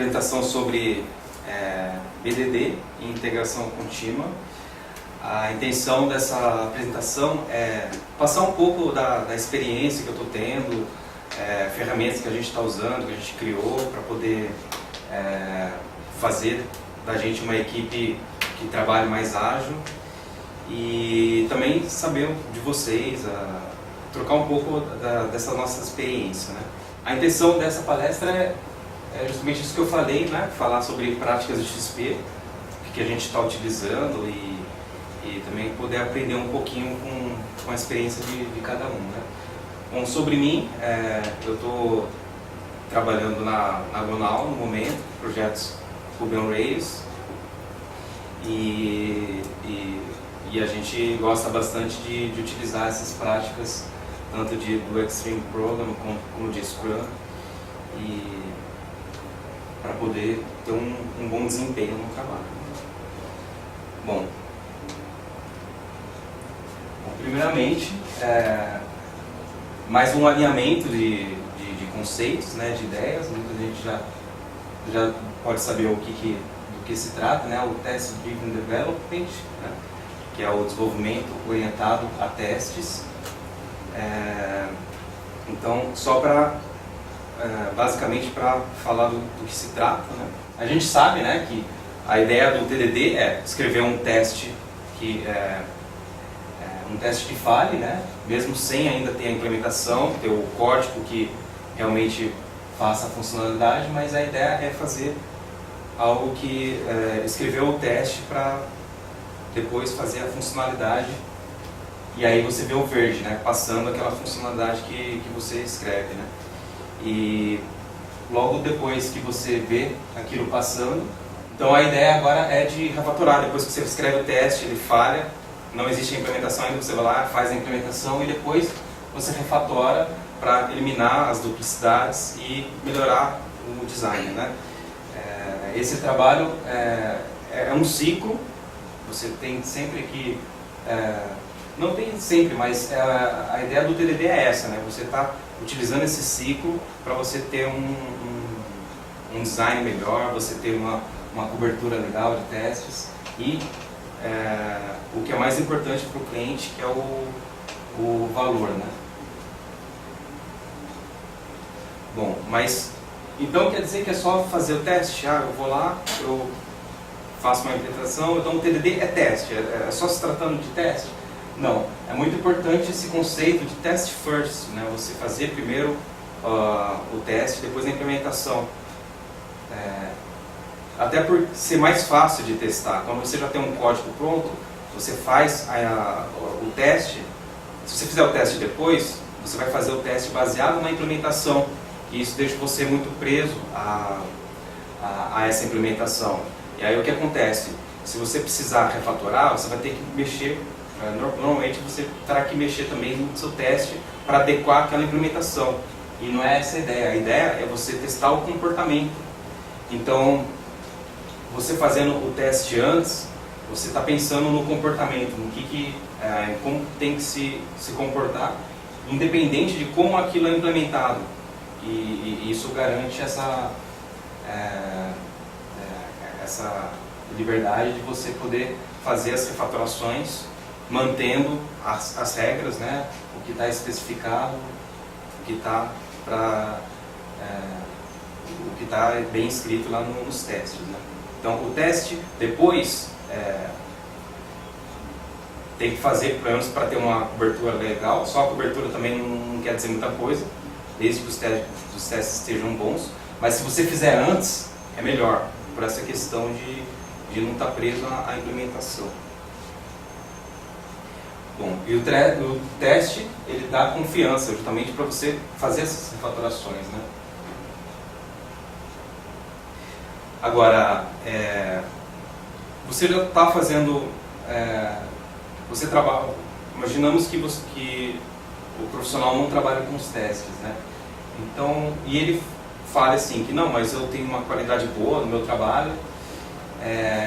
apresentação sobre BDD e integração contínua. A intenção dessa apresentação é passar um pouco da experiência que eu estou tendo, ferramentas que a gente está usando, que a gente criou para poder fazer da gente uma equipe que trabalhe mais ágil e também saber de vocês, trocar um pouco dessa nossa experiência, né? A intenção dessa palestra é justamente isso que eu falei, né? Falar sobre práticas de XP, que a gente está utilizando e também poder aprender um pouquinho com a experiência de cada um, né? Bom, sobre mim, eu estou trabalhando na Gonal no momento, projetos Ruby on Rails, e a gente gosta bastante de utilizar essas práticas, tanto do Extreme Program como de Scrum, para poder ter um bom desempenho no trabalho. Bom, primeiramente, mais um alinhamento de conceitos, né, de ideias. Muita gente já pode saber do que se trata, né, o Test Driven Development, né, que é o desenvolvimento orientado a testes. Então, só para basicamente para falar do que se trata, né? A gente sabe, né, que a ideia do TDD é escrever um teste que fale, né, mesmo sem ainda ter a implementação, ter o código que realmente faça a funcionalidade, mas a ideia é fazer algo que escrever o teste para depois fazer a funcionalidade, e aí você vê o verde, né, passando aquela funcionalidade que você escreve, né? E logo depois que você vê aquilo passando, então a ideia agora é de refatorar. Depois que você escreve o teste, ele falha, não existe a implementação ainda, você vai lá, faz a implementação e depois você refatora para eliminar as duplicidades e melhorar o design, né? Esse trabalho é um ciclo. Você tem sempre que... não tem sempre, mas a ideia do TDD é essa, né? Você está utilizando esse ciclo para você ter um design melhor, você ter uma cobertura legal de testes e o que é mais importante para o cliente, que é o valor, né? Bom, mas então quer dizer que é só fazer o teste? Eu vou lá, eu faço uma implementação, então o TDD é teste, é só se tratando de teste? Não, é muito importante esse conceito de test first, né? Você fazer primeiro o teste, depois a implementação. Até por ser mais fácil de testar. Quando você já tem um código pronto, você faz o teste. Se você fizer o teste depois, você vai fazer o teste baseado na implementação. E isso deixa você muito preso a essa implementação. E aí o que acontece? Se você precisar refatorar, você vai ter que mexer. Normalmente você terá que mexer também no seu teste para adequar aquela implementação. E não é essa a ideia. A ideia é você testar o comportamento. Então, você fazendo o teste antes, você está pensando no comportamento, no como tem que se comportar, independente de como aquilo é implementado. E isso garante essa liberdade de você poder fazer as refatorações, mantendo as regras, né? O que está especificado, o que está bem escrito lá nos testes, né? Então o teste depois tem que fazer, pelo menos para ter uma cobertura legal. Só a cobertura também não quer dizer muita coisa, desde que os testes estejam bons. Mas se você fizer antes, é melhor, por essa questão de não estar preso à implementação. Bom, e o teste, ele dá confiança justamente para você fazer essas refatorações, né? Agora, você já está fazendo, você trabalha, imaginamos que o profissional não trabalha com os testes, né? Então, e ele fala assim, que não, mas eu tenho uma qualidade boa no meu trabalho,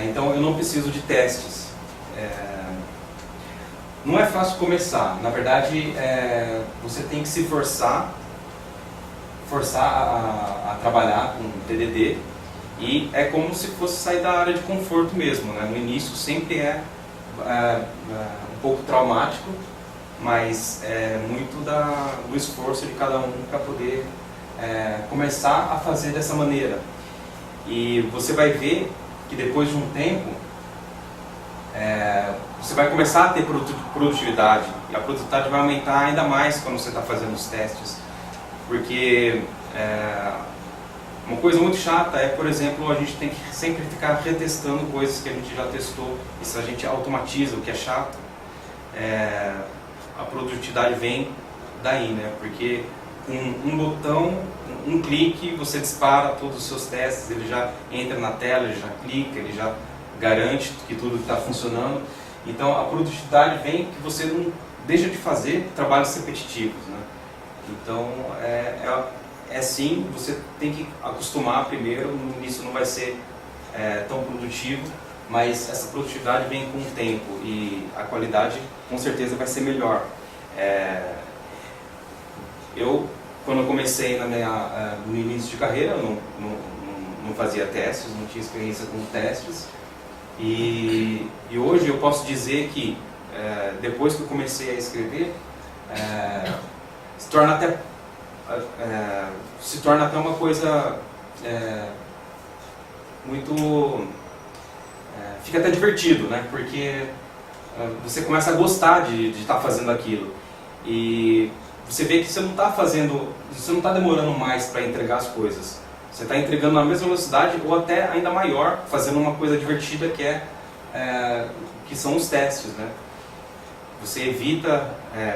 então eu não preciso de testes. Não é fácil começar. Na verdade, você tem que se forçar a trabalhar com TDD E é como se fosse sair da área de conforto mesmo, né? No início sempre um pouco traumático, mas é muito do esforço de cada um para poder começar a fazer dessa maneira. E você vai ver que depois de um tempo, você vai começar a ter produtividade, e a produtividade vai aumentar ainda mais quando você está fazendo os testes, porque uma coisa muito chata é, por exemplo, a gente tem que sempre ficar retestando coisas que a gente já testou, e se a gente automatiza, o que é chato, a produtividade vem daí, né? Porque com um botão, um clique, você dispara todos os seus testes, ele já entra na tela, ele já clica, ele já garante que tudo está funcionando. Então a produtividade vem que você não deixa de fazer trabalhos repetitivos, né? Então sim, você tem que acostumar primeiro, no início não vai ser tão produtivo, mas essa produtividade vem com o tempo e a qualidade com certeza vai ser melhor. Quando eu comecei no início de carreira, eu não fazia testes, não tinha experiência com testes. E hoje eu posso dizer que, depois que eu comecei a escrever, se torna até uma coisa muito... fica até divertido, né? Porque você começa a gostar de estar fazendo aquilo. E você vê que você não está demorando mais para entregar as coisas. Você está entregando na mesma velocidade ou até ainda maior, fazendo uma coisa divertida que são os testes, né? Você evita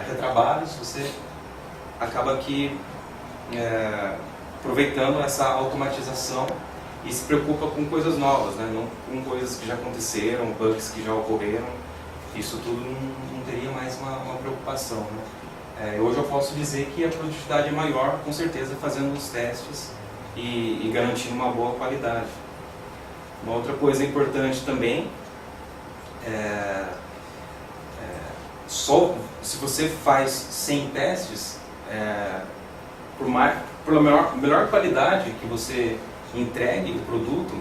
retrabalhos, você acaba aqui aproveitando essa automatização e se preocupa com coisas novas, né? Não com coisas que já aconteceram, bugs que já ocorreram. Isso tudo não teria mais uma preocupação, né? Hoje eu posso dizer que a produtividade é maior, com certeza, fazendo os testes e garantindo uma boa qualidade. Uma outra coisa importante também só se você faz 100 testes, por melhor qualidade que você entregue o produto,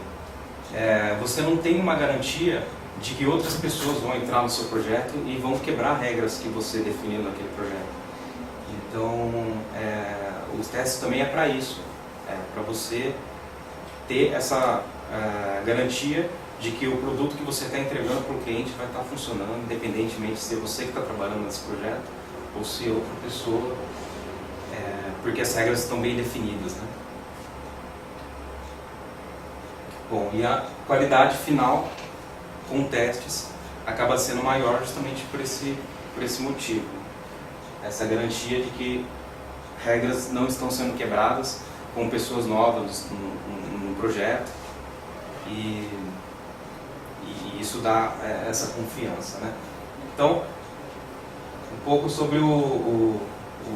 você não tem uma garantia de que outras pessoas vão entrar no seu projeto e vão quebrar regras que você definiu naquele projeto. Então, os testes também é para isso, para você ter essa garantia de que o produto que você está entregando para o cliente vai estar funcionando, independentemente se é você que está trabalhando nesse projeto ou se é outra pessoa, porque as regras estão bem definidas, né? Bom, e a qualidade final com testes acaba sendo maior justamente por esse motivo. Essa garantia de que regras não estão sendo quebradas com pessoas novas no projeto e isso dá essa confiança, né? Então, um pouco sobre o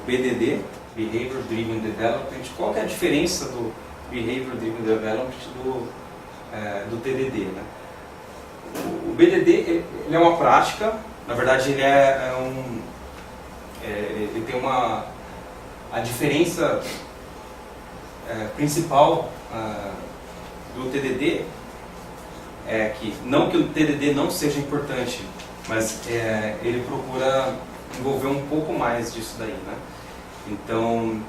BDD, Behavior Driven Development. Qual que é a diferença do Behavior Driven Development do TDD, né? O BDD ele é uma prática, na verdade ele ele tem a diferença principal do TDD é que, não que o TDD não seja importante, mas ele procura envolver um pouco mais disso daí, né? Então,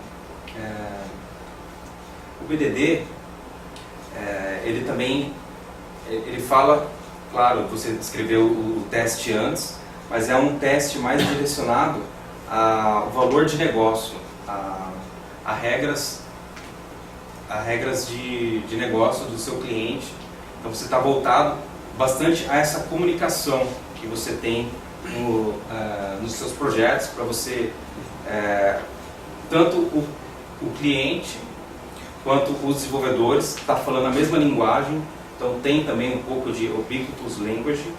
o BDD, ele também, ele fala, claro, você escreveu o teste antes, mas é um teste mais direcionado ao valor de negócio, a regras de negócio do seu cliente. Então você está voltado bastante a essa comunicação que você tem nos seus projetos, para você, tanto o cliente quanto os desenvolvedores está falando a mesma linguagem. Então tem também um pouco de ubiquitous language,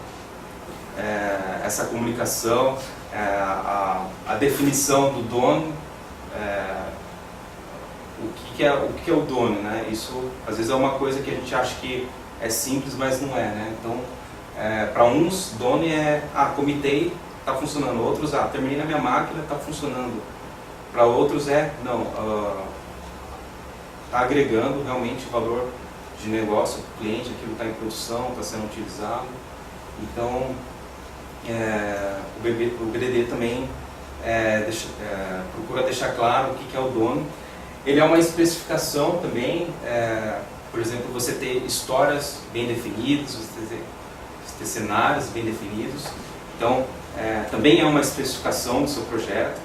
essa comunicação, a definição do dono, o que é o dono, né? Isso às vezes é uma coisa que a gente acha que é simples, mas não é, né? Então, para uns, dono comitei, está funcionando. Outros, terminei na minha máquina, está funcionando. Para outros não, está agregando realmente valor de negócio para o cliente, aquilo está em produção, está sendo utilizado. Então, o BDD também procura deixar claro o que é o dono. Ele é uma especificação também, por exemplo, você ter histórias bem definidas, você ter cenários bem definidos. Então, também é uma especificação do seu projeto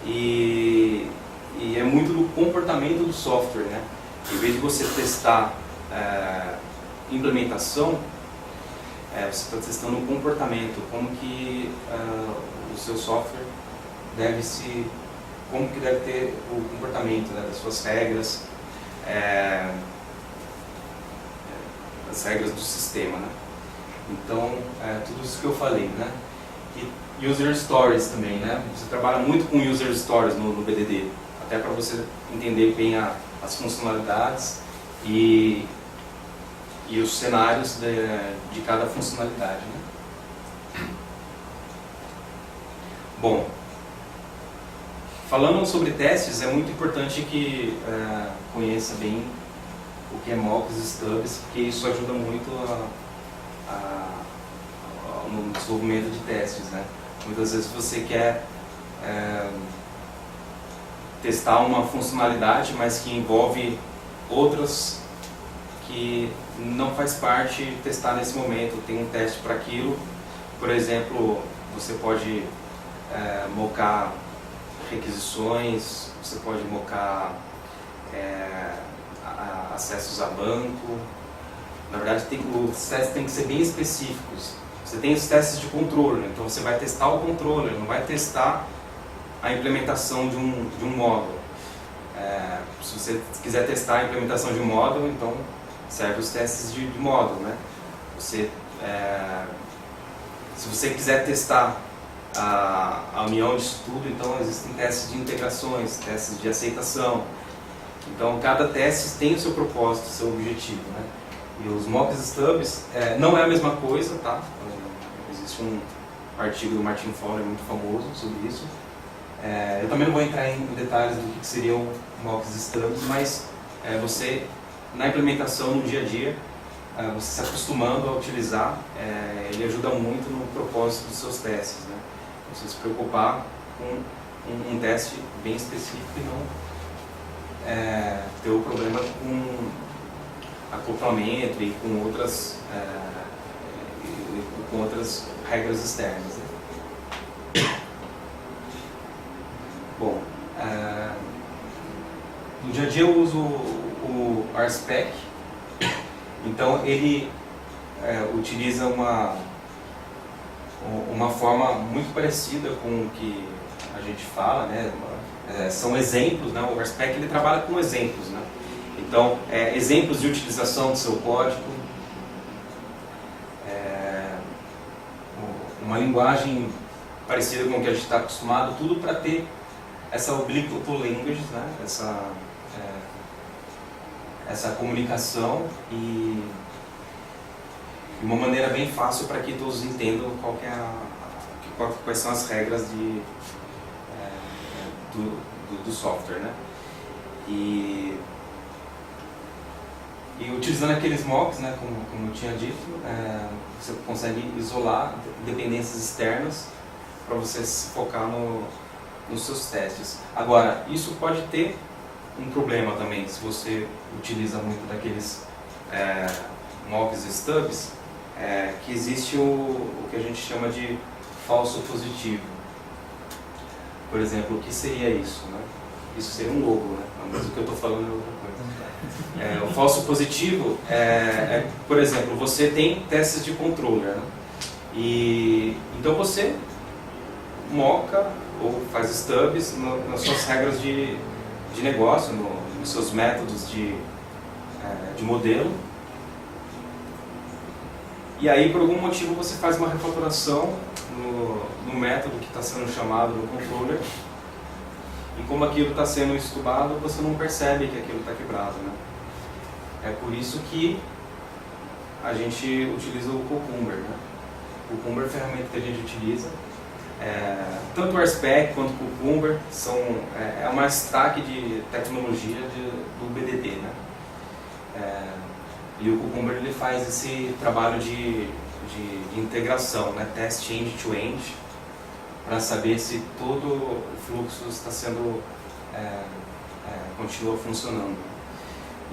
e é muito do comportamento do software, né? Em vez de você testar implementação, você está testando o comportamento, como que o seu software como que deve ter o comportamento, né, das suas regras, as regras do sistema, né? Então, tudo isso que eu falei, né? E User Stories também, né? Você trabalha muito com User Stories no BDD, até para você entender bem as funcionalidades e os cenários de cada funcionalidade, né? Bom, falando sobre testes, é muito importante que conheça bem o que é mocks e stubs, porque isso ajuda muito no desenvolvimento de testes, né? Muitas vezes você quer testar uma funcionalidade, mas que envolve outras que não faz parte testar nesse momento. Tem um teste para aquilo. Por exemplo, você pode mocar requisições, você pode mocar acessos a banco. Na verdade, os testes têm que ser bem específicos. Você tem os testes de controller, então você vai testar o controller, não vai testar a implementação de um módulo. Se você quiser testar a implementação de um módulo, então serve os testes de módulo, né? Se você quiser testar a união disso tudo, então existem testes de integrações, testes de aceitação. Então cada teste tem o seu propósito, o seu objetivo, né? E os mocks e stubs não é a mesma coisa, tá? Existe um artigo do Martin Fowler muito famoso sobre isso. Eu também não vou entrar em detalhes do que seriam mocks e stubs, mas você, na implementação, no dia a dia, você se acostumando a utilizar, ele ajuda muito no propósito dos seus testes, né? Você se preocupar com um teste bem específico e não ter o problema com acoplamento e com outras regras externas, né? Bom, no dia a dia eu uso o RSpec, então ele utiliza uma forma muito parecida com o que a gente fala, né? São exemplos, né? O RSpec ele trabalha com exemplos, né? Então, exemplos de utilização do seu código, uma linguagem parecida com o que a gente está acostumado, tudo para ter essa oblique language, né? Essa comunicação e uma maneira bem fácil para que todos entendam quais são as regras do software, né? E utilizando aqueles mocks, né, como eu tinha dito, você consegue isolar dependências externas para você se focar nos seus testes. Agora, isso pode ter um problema também, se você utiliza muito daqueles mocks e stubs, que existe o que a gente chama de falso positivo. Por exemplo, o que seria isso, né? Isso seria um logo, né? Mas o que eu estou falando é outra coisa. O falso positivo por exemplo, você tem testes de controller, né? Então você moca ou faz stubs nas suas regras de negócio, nos seus métodos de modelo. E aí, por algum motivo, você faz uma refatoração no método que está sendo chamado no controller. E como aquilo está sendo estubado, você não percebe que aquilo está quebrado, né? É por isso que a gente utiliza o Cucumber, né? O Cucumber é a ferramenta que a gente utiliza. Tanto o RSpec quanto o Cucumber é uma stack de tecnologia do BDD, né? E o Cucumber ele faz esse trabalho de integração, né? Test end-to-end, para saber se todo o fluxo está sendo continua funcionando.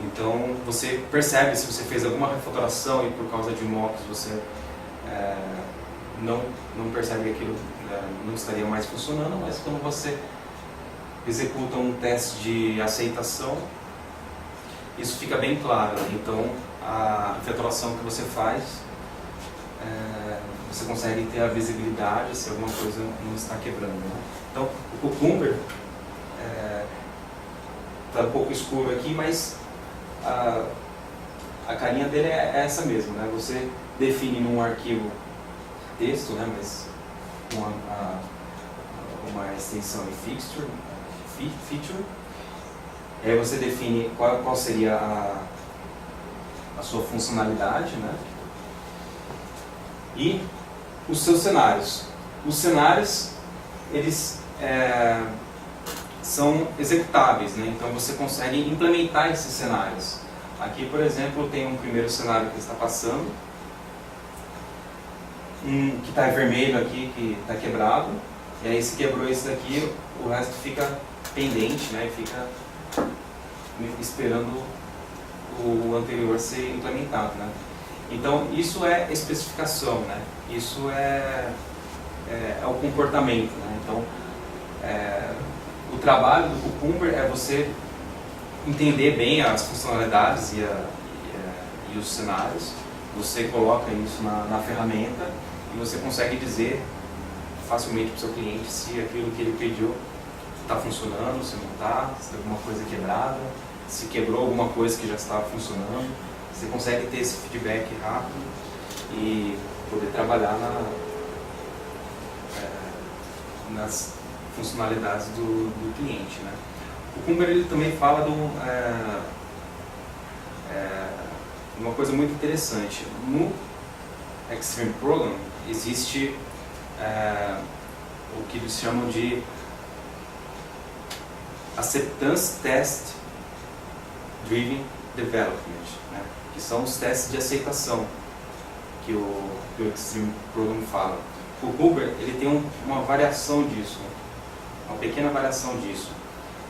Então você percebe se você fez alguma refatoração e por causa de mocks você não percebe que aquilo não estaria mais funcionando, mas quando você executa um teste de aceitação, isso fica bem claro. Então a refatoração que você faz, você consegue ter a visibilidade se alguma coisa não está quebrando, né? Então o Cucumber está um pouco escuro aqui, mas a carinha dele é essa mesmo, né? Você define num arquivo texto, né? Mas uma extensão de feature, aí você define qual seria a sua funcionalidade, né? E os seus cenários. Os cenários, eles são executáveis, né? Então você consegue implementar esses cenários. Aqui, por exemplo, tem um primeiro cenário que está passando, que está vermelho aqui, que está quebrado, e aí se quebrou esse daqui, o resto fica pendente, né? E fica esperando o anterior ser implementado, né? Então isso é especificação, né? Isso é o comportamento, né? Então o trabalho do Cucumber é você entender bem as funcionalidades e os cenários. Você coloca isso na ferramenta e você consegue dizer facilmente para o seu cliente se aquilo que ele pediu está funcionando, se não está, se tem alguma coisa quebrada, se quebrou alguma coisa que já estava funcionando. Você consegue ter esse feedback rápido e poder trabalhar nas funcionalidades do cliente, né? O Cucumber ele também fala de uma coisa muito interessante. No Extreme Program existe o que eles chamam de Acceptance Test Driven Development, né? Que são os testes de aceitação que o Extreme Program fala. O Cucumber ele tem uma variação disso, uma pequena variação disso.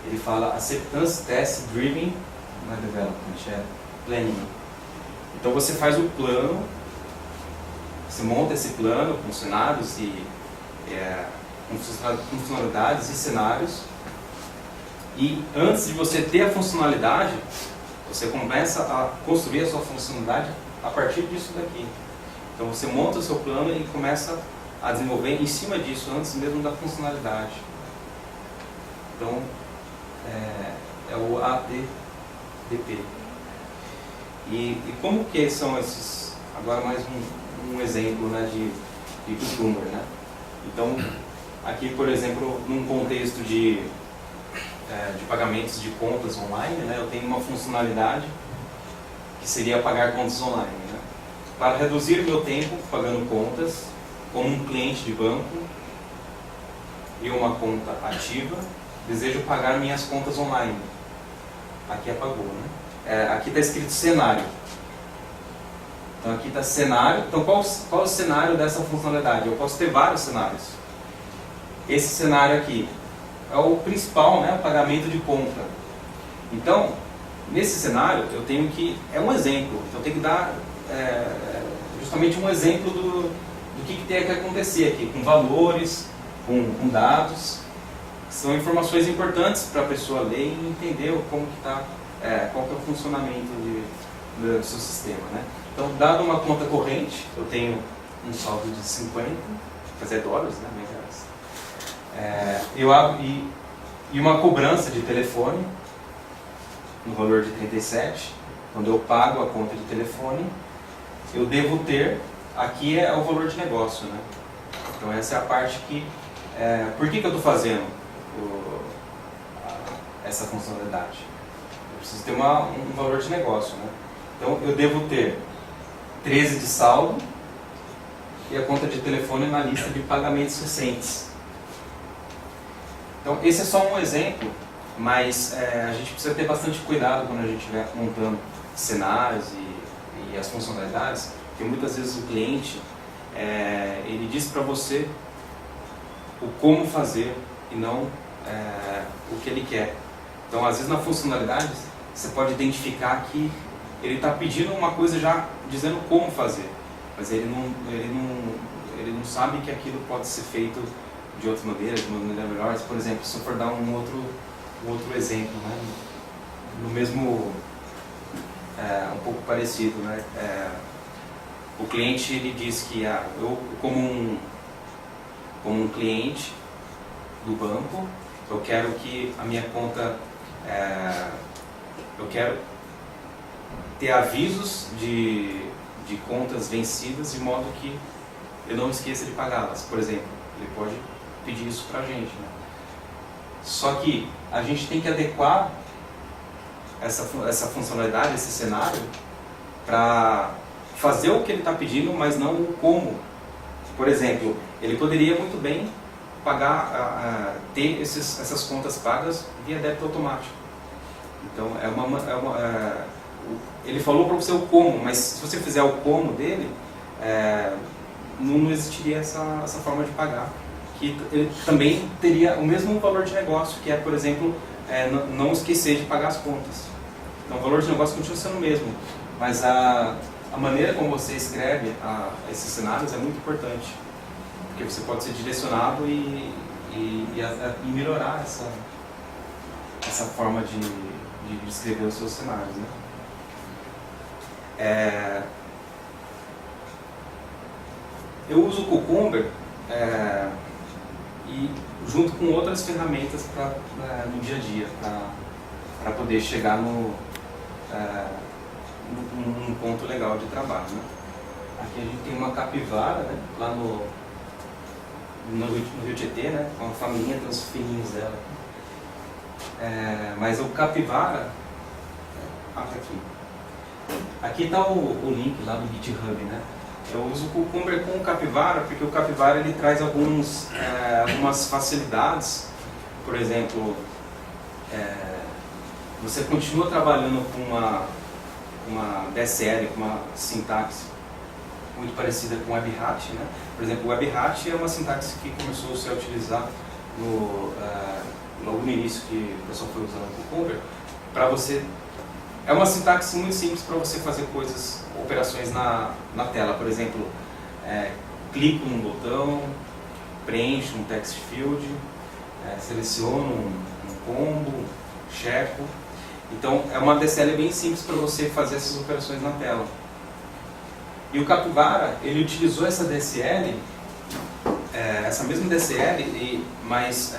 Ele fala Acceptance Test Driven, não é Development, Planning. Então você faz o plano, você monta esse plano com cenários e com funcionalidades e cenários, e antes de você ter a funcionalidade, você começa a construir a sua funcionalidade a partir disso daqui. Então você monta o seu plano e começa a desenvolver em cima disso, antes mesmo da funcionalidade. Então é o ADDP. E como que são esses, agora mais um exemplo, né, de Cucumber, né? Então aqui, por exemplo, num contexto de pagamentos de contas online, né, eu tenho uma funcionalidade que seria pagar contas online, né? Para reduzir o meu tempo pagando contas, como um cliente de banco e uma conta ativa, desejo pagar minhas contas online. Aqui apagou, né? Aqui está escrito cenário. Então aqui está cenário. Então qual é o cenário dessa funcionalidade? Eu posso ter vários cenários. Esse cenário aqui é o principal, né? O pagamento de conta. Então, nesse cenário, eu tenho que... É um exemplo. Então eu tenho que dar justamente um exemplo do que tem que acontecer aqui, com valores, com dados. São informações importantes para a pessoa ler e entender como que está, qual que é o funcionamento do seu sistema, né? Então, dado uma conta corrente, eu tenho um saldo de 50, quer dizer, dólares, né? Eu abro e uma cobrança de telefone no valor de 37. Quando eu pago a conta de telefone, eu devo ter, aqui é o valor de negócio, né? Então essa é a parte que, por que eu estou fazendo essa funcionalidade? Eu preciso ter um valor de negócio, né? Então eu devo ter 13 de saldo e a conta de telefone na lista de pagamentos recentes. Então esse é só um exemplo, mas a gente precisa ter bastante cuidado quando a gente estiver montando cenários e as funcionalidades, porque muitas vezes o cliente ele diz para você o como fazer e não o que ele quer. Então, às vezes na funcionalidade você pode identificar que ele está pedindo uma coisa já dizendo como fazer, mas ele não sabe que aquilo pode ser feito de outra maneira, de uma maneira melhor. Por exemplo, se eu for dar um outro exemplo, né? No mesmo, um pouco parecido, né? O cliente ele diz que eu como um cliente do banco, eu quero que a minha conta, eu quero ter avisos de contas vencidas de modo que eu não esqueça de pagá-las, por exemplo. Ele pode pedir isso para a gente, né? Só que a gente tem que adequar essa funcionalidade, esse cenário, para fazer o que ele está pedindo, mas não o como. Por exemplo, ele poderia muito bem ter essas contas pagas via débito automático. Então, ele falou para você o como, mas se você fizer o como dele, não existiria essa forma de pagar. Que ele também teria o mesmo valor de negócio, que é, por exemplo, não esquecer de pagar as contas. Então, o valor de negócio continua sendo o mesmo, mas a maneira como você escreve esses cenários é muito importante, porque você pode ser direcionado e melhorar essa forma de escrever os seus cenários, né? Eu uso o Cucumber e junto com outras ferramentas no dia a dia, para poder chegar num ponto legal de trabalho, né? Aqui a gente tem uma capivara, né? Lá no Rio Tietê, né? Com a família, tem os filhinhos dela. Mas o capivara, tá aqui. Aqui está o link lá do GitHub, né? Eu uso o Cucumber com o Capivara porque o Capivara ele traz algumas facilidades. Por exemplo, você continua trabalhando com uma DSL, com uma sintaxe muito parecida com o WebHat, né? Por exemplo, o WebHat é uma sintaxe que começou a se utilizar logo no início que o pessoal foi usando o Cucumber. É uma sintaxe muito simples para você fazer operações na tela. Por exemplo, clico num botão, preencho um text field, seleciono um combo, checo. Então, é uma DSL bem simples para você fazer essas operações na tela. E o Capivara, ele utilizou essa DSL, essa mesma DSL, mas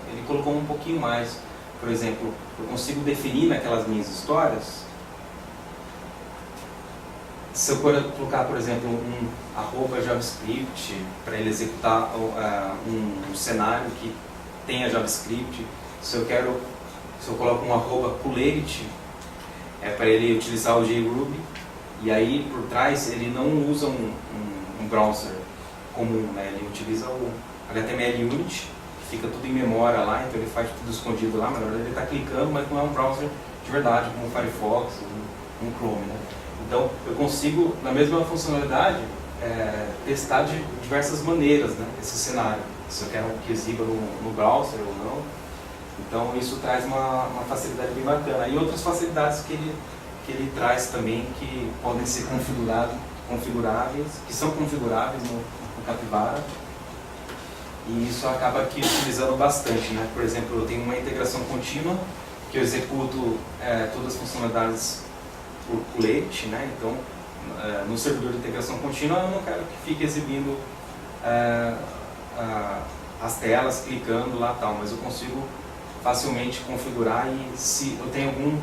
ele colocou um pouquinho mais. Por exemplo, eu consigo definir naquelas minhas histórias, se eu colocar, por exemplo, um @JavaScript para ele executar um cenário que tenha JavaScript, se eu coloco um @Pulate, para ele utilizar o JRuby, e aí por trás ele não usa um browser comum, né? Ele utiliza o HTML-Unit, fica tudo em memória lá, então ele faz tudo escondido lá, mas na verdade ele está clicando, mas não é um browser de verdade, como o Firefox, um Chrome, né? Então eu consigo, na mesma funcionalidade, testar de diversas maneiras, né, esse cenário, se eu quero que exiba no browser ou não. Então isso traz uma facilidade bem bacana. E outras facilidades que ele traz também, que podem ser configuráveis, que são configuráveis no Capivara. E isso acaba aqui utilizando bastante, né? Por exemplo, eu tenho uma integração contínua, que eu executo todas as funcionalidades por Pulate, né? Então, no servidor de integração contínua, eu não quero que fique exibindo as telas, clicando lá e tal, mas eu consigo facilmente configurar, e se eu tenho algum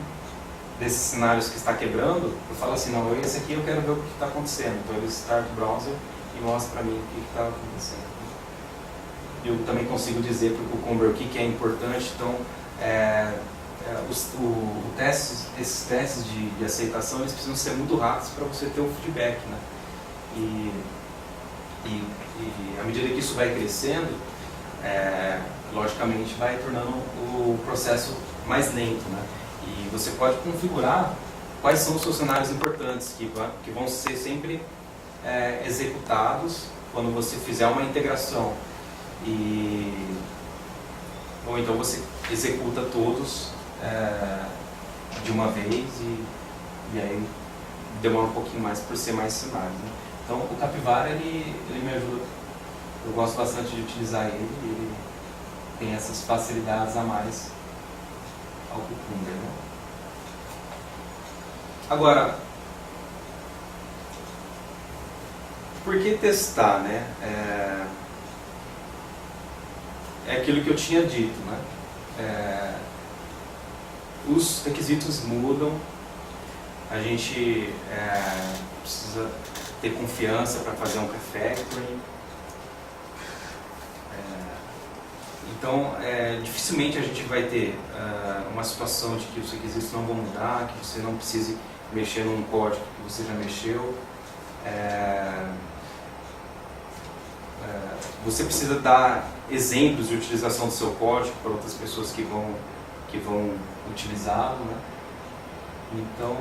desses cenários que está quebrando, eu falo assim, não, esse aqui eu quero ver o que está acontecendo. Então ele start o browser e mostra para mim o que está acontecendo. Eu também consigo dizer para o Cucumber o que é importante. Então, esses testes de aceitação, eles precisam ser muito rápidos para você ter o feedback, né? E à medida que isso vai crescendo, logicamente vai tornando o processo mais lento, né? E você pode configurar quais são os funcionários importantes que vão ser sempre executados quando você fizer uma integração. Ou então você executa todos de uma vez e aí demora um pouquinho mais por ser mais similar, né? Então o Capivara ele me ajuda, eu gosto bastante de utilizar ele tem essas facilidades a mais ao Cucumber, né? Agora, por que testar, né? É aquilo que eu tinha dito, né? Os requisitos mudam, a gente precisa ter confiança para fazer um refactoring. Então, dificilmente a gente vai ter uma situação de que os requisitos não vão mudar, que você não precise mexer num código que você já mexeu. Você precisa dar exemplos de utilização do seu código para outras pessoas que vão utilizá-lo, né? Então,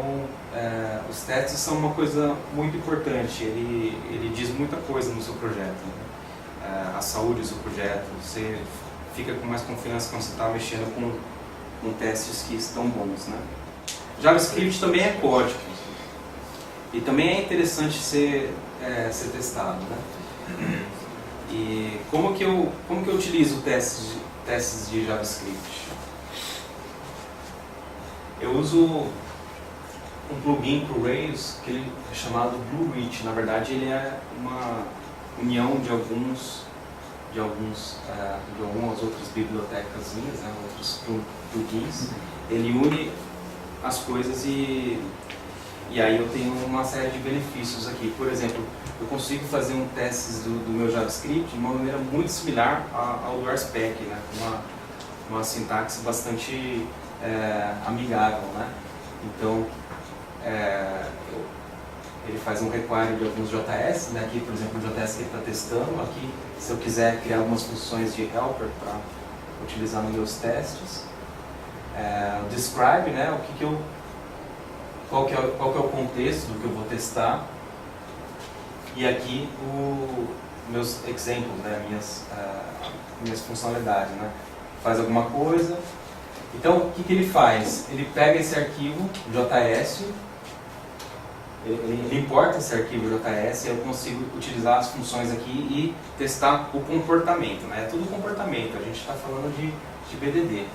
os testes são uma coisa muito importante, ele diz muita coisa no seu projeto, né? A saúde do seu projeto, você fica com mais confiança quando você está mexendo com testes que estão bons, né? JavaScript também é código e também é interessante ser testado, né? E como que eu utilizo testes de JavaScript? Eu uso um plugin para o Rails que ele é chamado Bluereach. Na verdade, ele é uma união de algumas outras bibliotecas, né, outros plugins. Ele une as coisas e aí eu tenho uma série de benefícios aqui. Por exemplo, eu consigo fazer um teste do meu JavaScript de uma maneira muito similar ao do RSpec, né, com uma sintaxe bastante amigável, né? Então, ele faz um require de alguns JS, né? Aqui, por exemplo, o JS que ele está testando. Aqui, se eu quiser criar algumas funções de helper para utilizar nos meus testes. O describe, né? Qual que é o contexto do que eu vou testar. E aqui, meus exemplos, né? Minhas funcionalidades, né? Faz alguma coisa. Então, o que ele faz? Ele pega esse arquivo JS, ele importa esse arquivo JS e eu consigo utilizar as funções aqui e testar o comportamento, né? É tudo comportamento, a gente está falando de BDD.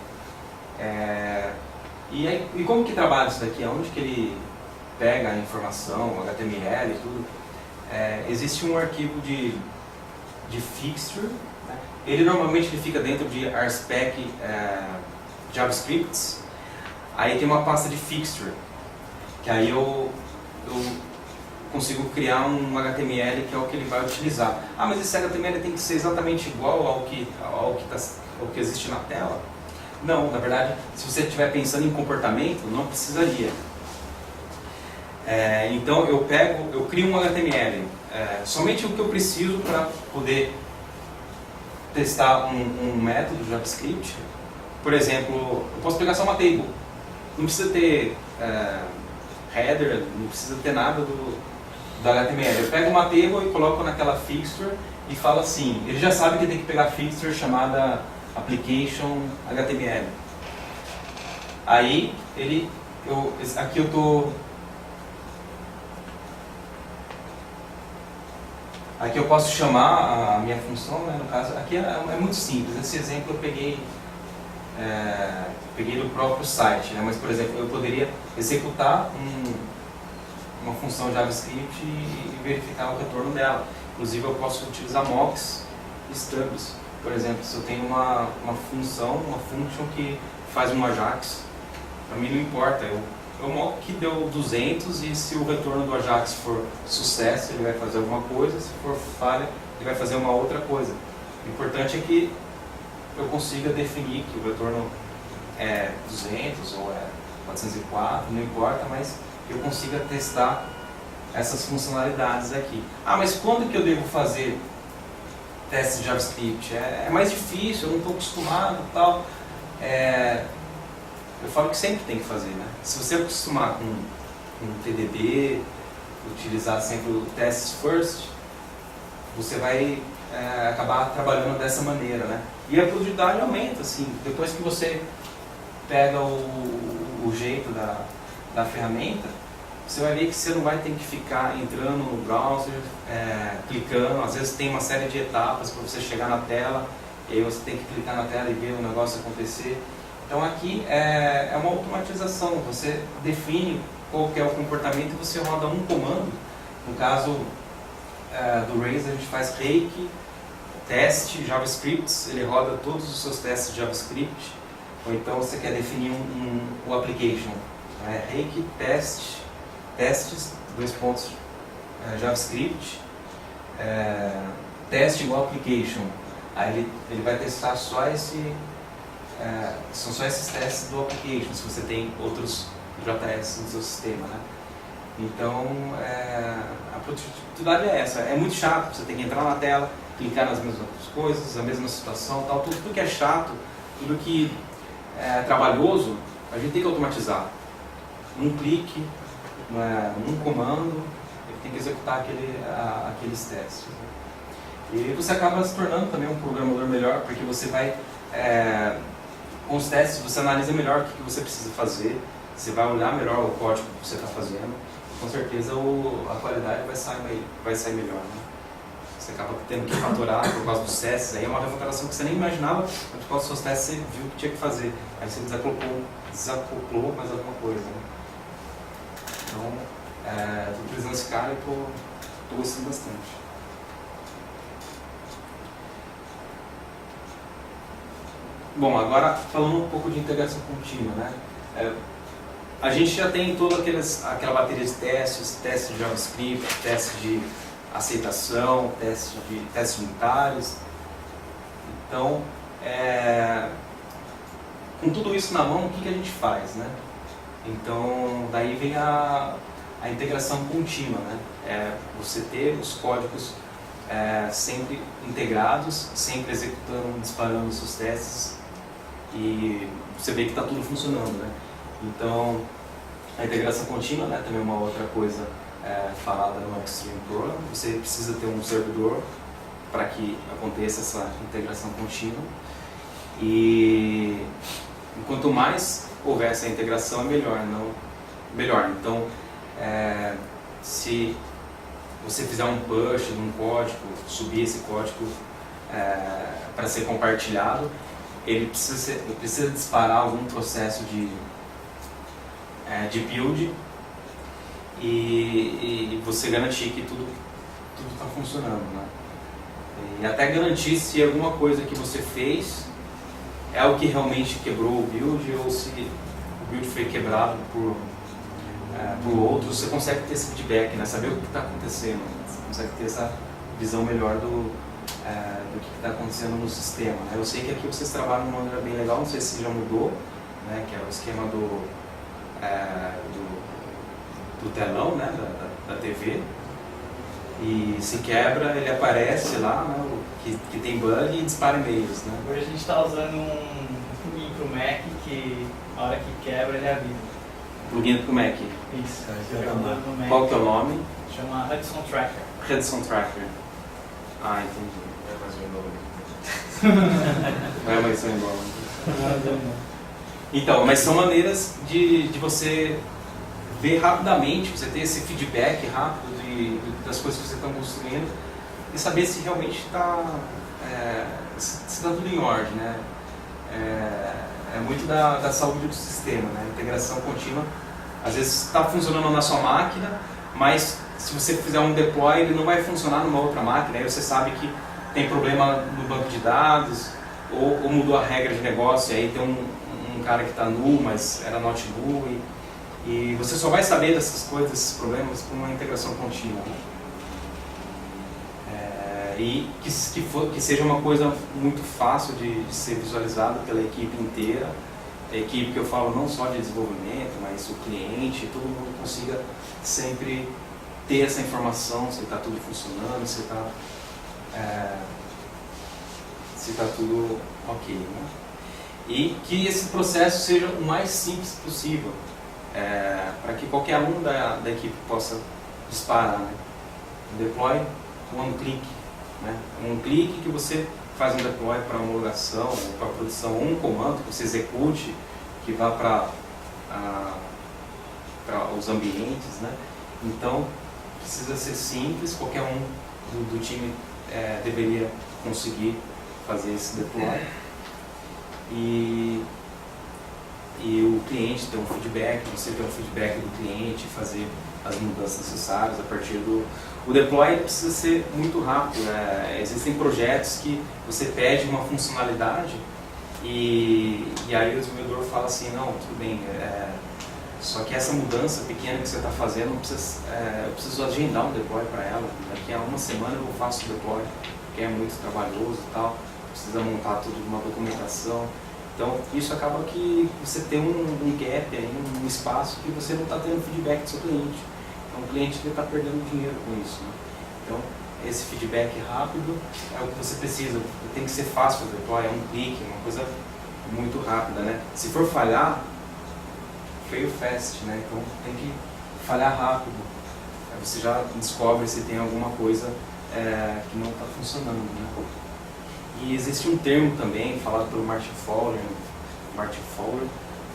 E como que trabalha isso daqui? Onde que ele pega a informação, HTML e tudo? Existe um arquivo de fixture, né? Ele normalmente fica dentro de RSpec JavaScripts. Aí tem uma pasta de fixture, que aí eu consigo criar um HTML que é o que ele vai utilizar. Ah, mas esse HTML tem que ser exatamente igual ao que existe na tela? Não, na verdade, se você estiver pensando em comportamento, não precisaria. Então eu crio um HTML, somente o que eu preciso para poder testar um método JavaScript. Por exemplo, eu posso pegar só uma table, não precisa ter header, não precisa ter nada do HTML. Eu pego uma table e coloco naquela fixture e falo assim, ele já sabe que tem que pegar a fixture chamada application HTML. Aí aqui eu posso chamar a minha função, né, no caso, aqui é muito simples. Esse exemplo eu peguei do próprio site, né? Mas, por exemplo, eu poderia executar uma função JavaScript e verificar o retorno dela. Inclusive, eu posso utilizar mocks e stubs. Por exemplo, se eu tenho uma função que faz um Ajax, para mim não importa. Eu mock que deu 200 e se o retorno do Ajax for sucesso, ele vai fazer alguma coisa, se for falha, ele vai fazer uma outra coisa. O importante é que eu consiga definir que o retorno é 200 ou é 404, não importa, mas eu consiga testar essas funcionalidades aqui. Ah, mas quando que eu devo fazer testes de JavaScript? É mais difícil, eu não estou acostumado e tal. Eu falo que sempre tem que fazer, né? Se você acostumar com TDD, utilizar sempre o tests first, você vai acabar trabalhando dessa maneira, né? E a produtividade aumenta, assim, depois que você pega o jeito da ferramenta, você vai ver que você não vai ter que ficar entrando no browser, clicando, às vezes tem uma série de etapas para você chegar na tela, e aí você tem que clicar na tela e ver o negócio acontecer. Então aqui é uma automatização, você define qual que é o comportamento e você roda um comando. No caso do Rails a gente faz rake, teste, JavaScript, ele roda todos os seus testes de JavaScript, ou então você quer definir o application, rake, testes, JavaScript, teste igual application, aí ele vai testar só são só esses testes do application, se você tem outros JS no seu sistema, né? Então, a produtividade é essa. É muito chato, você tem que entrar na tela, clicar nas mesmas coisas, a mesma situação, tal. Tudo que é chato, tudo que é trabalhoso, a gente tem que automatizar. Um clique, um comando, ele tem que executar aqueles testes. E você acaba se tornando também um programador melhor, porque você vai... com os testes você analisa melhor o que você precisa fazer, você vai olhar melhor o código que você está fazendo, e com certeza a qualidade vai sair melhor, né? Você acaba tendo que faturar por causa dos testes, aí é uma refatoração que você nem imaginava, mas por causa dos seus testes você viu que tinha que fazer, aí você desacoplou mais alguma coisa, né? Então, estou utilizando esse cara e estou gostando bastante. Bom, agora falando um pouco de integração contínua, né? A gente já tem toda aquela bateria de testes, testes de JavaScript, testes de aceitação, testes unitários. Então, com tudo isso na mão, o que a gente faz, né? Então, daí vem a integração contínua, né? Você ter os códigos sempre integrados, sempre executando, disparando os seus testes, e você vê que está tudo funcionando, né? Então, a integração contínua, né, também é uma outra coisa falada no Extreme Program. Você precisa ter um servidor para que aconteça essa integração contínua. E quanto mais houver essa integração, é melhor. Então, se você fizer um push num código, subir esse código para ser compartilhado, ele precisa disparar algum processo de build e você garantir que tudo está funcionando, né? E até garantir se alguma coisa que você fez é o que realmente quebrou o build ou se o build foi quebrado por outro. Você consegue ter esse feedback, né? Saber o que está acontecendo, você consegue ter essa visão melhor do que está acontecendo no sistema, né? Eu sei que aqui vocês trabalham de uma maneira bem legal, não sei se já mudou, né? Que é o esquema do telão, né? da TV, e se quebra, ele aparece lá, né? que tem bug e dispara e-mails, né? Hoje a gente está usando um plugin para o Mac que a hora que quebra ele avisa. Plugin para o Mac. Isso, Qual que é o nome? Chama Hudson Tracker. Hudson Tracker. Ah, entendi. Vai mais um embora. Então, mas são maneiras de você ver rapidamente, você ter esse feedback rápido das coisas que você está construindo e saber se realmente está tudo em ordem, né? É muito da saúde do sistema, né? A integração contínua, às vezes está funcionando na sua máquina, mas se você fizer um deploy, ele não vai funcionar numa outra máquina, aí você sabe que tem problema no banco de dados, ou mudou a regra de negócio, e aí tem um cara que está null, mas era not null, e você só vai saber dessas coisas, desses problemas, com uma integração contínua, né? E que seja uma coisa muito fácil de ser visualizada pela equipe inteira, a equipe que eu falo não só de desenvolvimento, mas o cliente, todo mundo consiga sempre ter essa informação, se está tudo funcionando, se está tudo ok, né? E que esse processo seja o mais simples possível. para que qualquer um da equipe possa disparar, né? Deploy com um clique, né? Um clique que você faz um deploy para homologação, para produção, um comando que você execute, que vá para os ambientes, né? Então, precisa ser simples, qualquer um do time deveria conseguir fazer esse deploy. E o cliente ter um feedback, você ter um feedback do cliente, fazer as mudanças necessárias a partir do... O deploy precisa ser muito rápido, né? Existem projetos que você pede uma funcionalidade e aí o desenvolvedor fala assim, não, tudo bem, só que essa mudança pequena que você está fazendo, eu preciso agendar um deploy para ela, daqui a uma semana eu faço o deploy, porque é muito trabalhoso e tal, precisa montar tudo uma documentação. Então, isso acaba que você tem um gap, aí, um espaço que você não está tendo feedback do seu cliente. Então, o cliente está perdendo dinheiro com isso, né? Então, esse feedback rápido é o que você precisa. Tem que ser fácil o deploy, é um clique, uma coisa muito rápida, né? Se for falhar, fail fast, né? Então, tem que falhar rápido. Aí você já descobre se tem alguma coisa que não está funcionando, né? E existe um termo também, falado pelo Martin Fowler,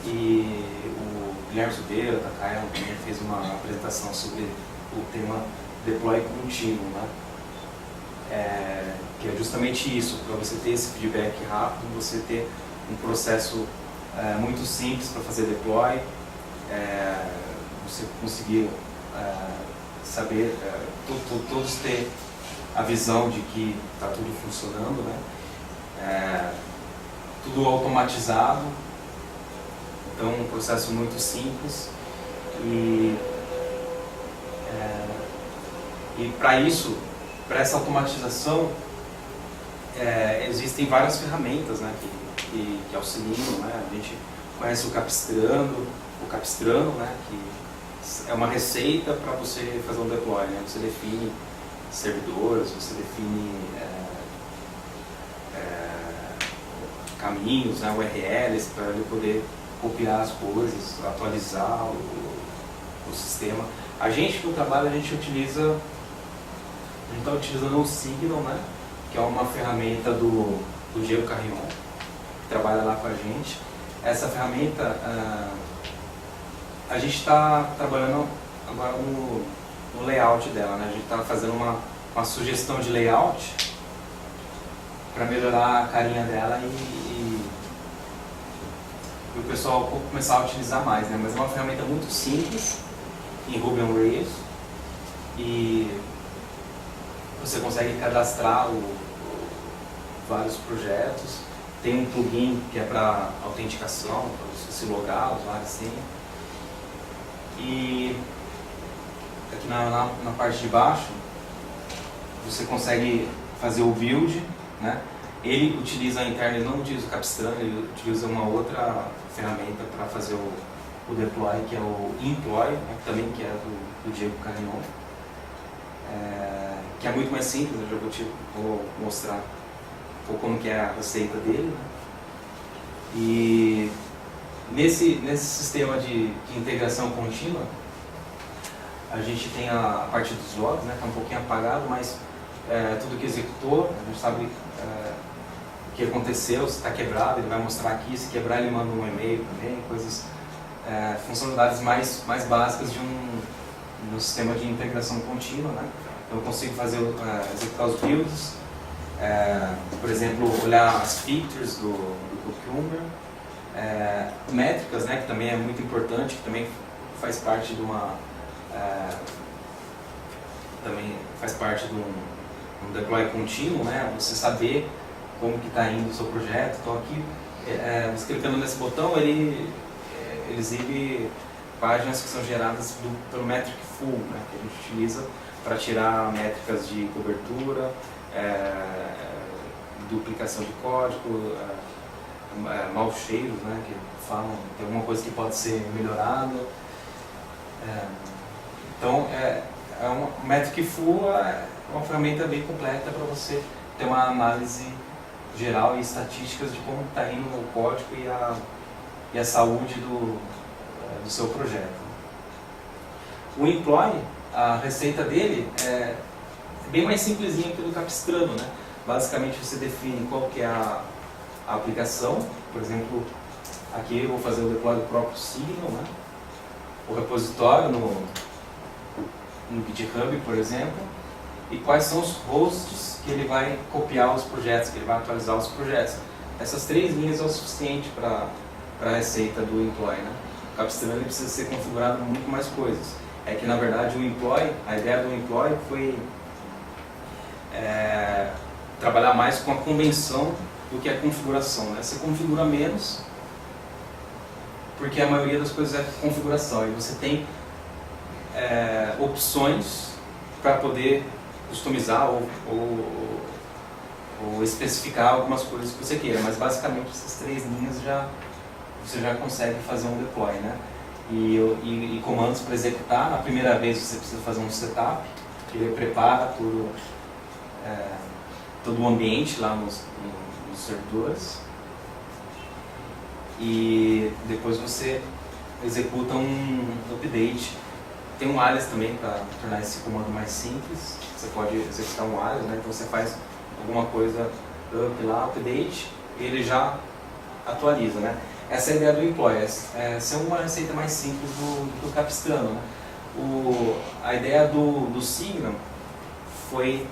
e o Guilherme Zubeira, da Kaelon, também fez uma apresentação sobre o tema deploy contínuo, né? Que é justamente isso, para você ter esse feedback rápido, você ter um processo muito simples para fazer deploy, você conseguir saber, todos ter a visão de que está tudo funcionando, né? Tudo automatizado, então um processo muito simples e para isso, para essa automatização, existem várias ferramentas, né, que auxiliam, né? A gente conhece o Capistrano, né, que é uma receita para você fazer um deploy, né? Você define servidores, você define caminhos, né, URLs, para ele poder copiar as coisas, atualizar o sistema. A gente no trabalho, a gente está utilizando o Signal, né, que é uma ferramenta do Diego Carrion, que trabalha lá com a gente. Essa ferramenta, a gente está trabalhando agora no layout dela, né? A gente está fazendo uma sugestão de layout para melhorar a carinha dela e o pessoal começar a utilizar mais, né? Mas é uma ferramenta muito simples em Ruby on Rails e você consegue cadastrar vários projetos. Tem um plugin que é para autenticação, para você se logar, usar assim. E aqui na parte de baixo você consegue fazer o build, né? Ele utiliza a interna, ele não utiliza o Capistrano, ele utiliza uma outra ferramenta para fazer o deploy, que é o Employ, né? Também que é do Diego Carrion, que é muito mais simples. Eu já vou mostrar como que é a receita dele, né? E nesse sistema de integração contínua, a gente tem a parte dos logs, né, que é um pouquinho apagado, mas tudo que executou, a gente sabe o que aconteceu, se está quebrado, ele vai mostrar aqui, se quebrar ele manda um e-mail também, coisas, funcionalidades mais básicas de um sistema de integração contínua, né? Então eu consigo executar os builds, por exemplo, olhar as features do Cucumber, métricas, né, que também é muito importante, que também faz parte de um deploy contínuo, né? Você saber como que está indo o seu projeto. Então aqui, você clicando nesse botão, ele exibe páginas que são geradas pelo Metric Full, né, que a gente utiliza para tirar métricas de cobertura, duplicação de código, maus cheiros, né, que falam tem alguma coisa que pode ser melhorada. Então, o Metric Full é uma ferramenta bem completa para você ter uma análise geral e estatísticas de como está indo o código e a saúde do seu projeto. O employ, a receita dele é bem mais simplesinha que o do Capistrano, né? Basicamente você define qual que é a aplicação, por exemplo, aqui eu vou fazer o deploy do próprio Signal, né? O repositório no GitHub, por exemplo, e quais são os hosts que ele vai copiar os projetos, que ele vai atualizar os projetos. Essas 3 linhas é o suficiente para a receita do employ, né? O Capistrano precisa ser configurado com muito mais coisas. É que na verdade o employ, a ideia do employ foi trabalhar mais com a convenção do que a configuração, né? Você configura menos, porque a maioria das coisas é configuração, e você tem opções para poder customizar ou especificar algumas coisas que você queira, mas basicamente essas 3 linhas você já consegue fazer um deploy, né? E comandos para executar. Na primeira vez você precisa fazer um setup, ele prepara todo o ambiente lá nos servidores, e depois você executa um update. Tem um alias também para tornar esse comando mais simples. Você pode executar um alias, né? Então você faz alguma coisa up lá, update, e ele já atualiza, né? Essa é a ideia do employ, ser uma receita mais simples do Capistrano, né? A ideia do Signal foi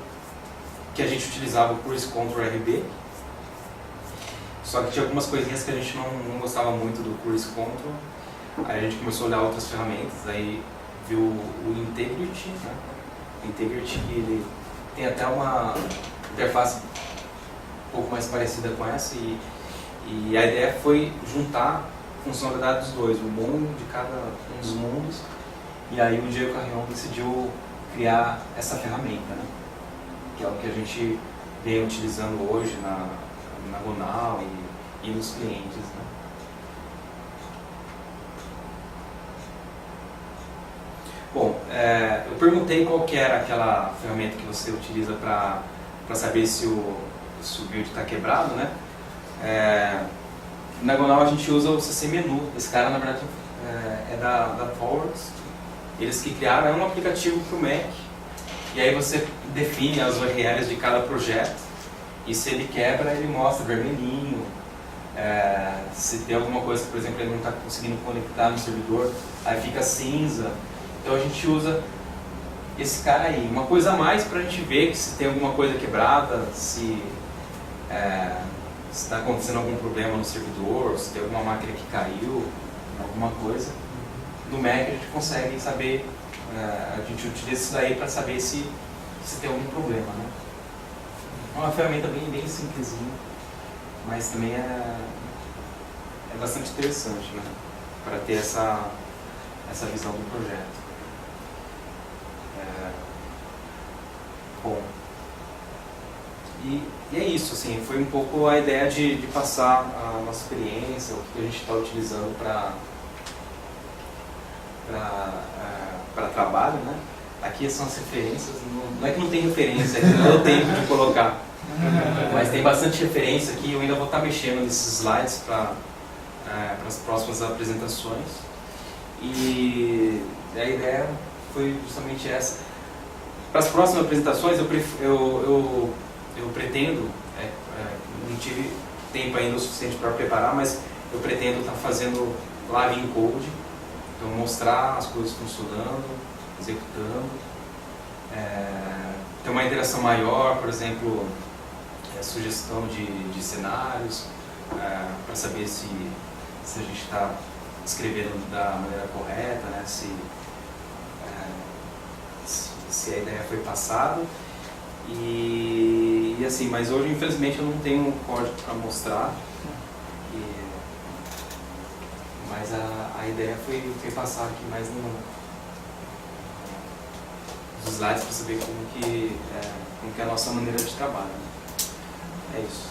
que a gente utilizava o Cruise Control RB, só que tinha algumas coisinhas que a gente não gostava muito do Cruise Control. Aí a gente começou a olhar outras ferramentas, aí viu o Integrity, né? O Integrity, ele tem até uma interface um pouco mais parecida com essa, e a ideia foi juntar a funcionalidade dos dois, o bom de cada um dos mundos, e aí o Diego Carrion decidiu criar essa ferramenta, né? Que é o que a gente vem utilizando hoje na Gonal e nos clientes, né? Bom, eu perguntei qual que era aquela ferramenta que você utiliza para saber se o build está quebrado, né? Na Gonal a gente usa o CC Menu. Esse cara, na verdade, é da Forwards. Eles que criaram, é um aplicativo para o Mac, e aí você define as URLs de cada projeto, e se ele quebra, ele mostra vermelhinho. Se tem alguma coisa, por exemplo, ele não está conseguindo conectar no servidor, aí fica cinza. Então a gente usa esse cara aí. Uma coisa a mais para a gente ver que se tem alguma coisa quebrada, se está acontecendo algum problema no servidor, se tem alguma máquina que caiu, alguma coisa. No Mac a gente consegue saber, a gente utiliza isso daí para saber se tem algum problema, né? É uma ferramenta bem simplesinha, mas também é bastante interessante, né? Para ter essa visão do projeto. Bom, e é isso, assim, foi um pouco a ideia de passar a nossa experiência, o que a gente está utilizando para trabalho, né? Aqui são as referências, não é que não tem referência, é que não deu tempo de colocar, mas tem bastante referência aqui. Eu ainda vou estar mexendo nesses slides para as próximas apresentações, e a ideia foi justamente essa. Para as próximas apresentações eu pretendo, não tive tempo ainda o suficiente para preparar, mas eu pretendo estar fazendo live em code, então mostrar as coisas funcionando, executando, ter uma interação maior, por exemplo, sugestão de cenários, para saber se a gente está escrevendo da maneira correta, né? Se a ideia foi passada, e assim, mas hoje infelizmente eu não tenho um código para mostrar, mas a ideia foi passar aqui mais nos slides para saber como que é a nossa maneira de trabalho, né? É isso.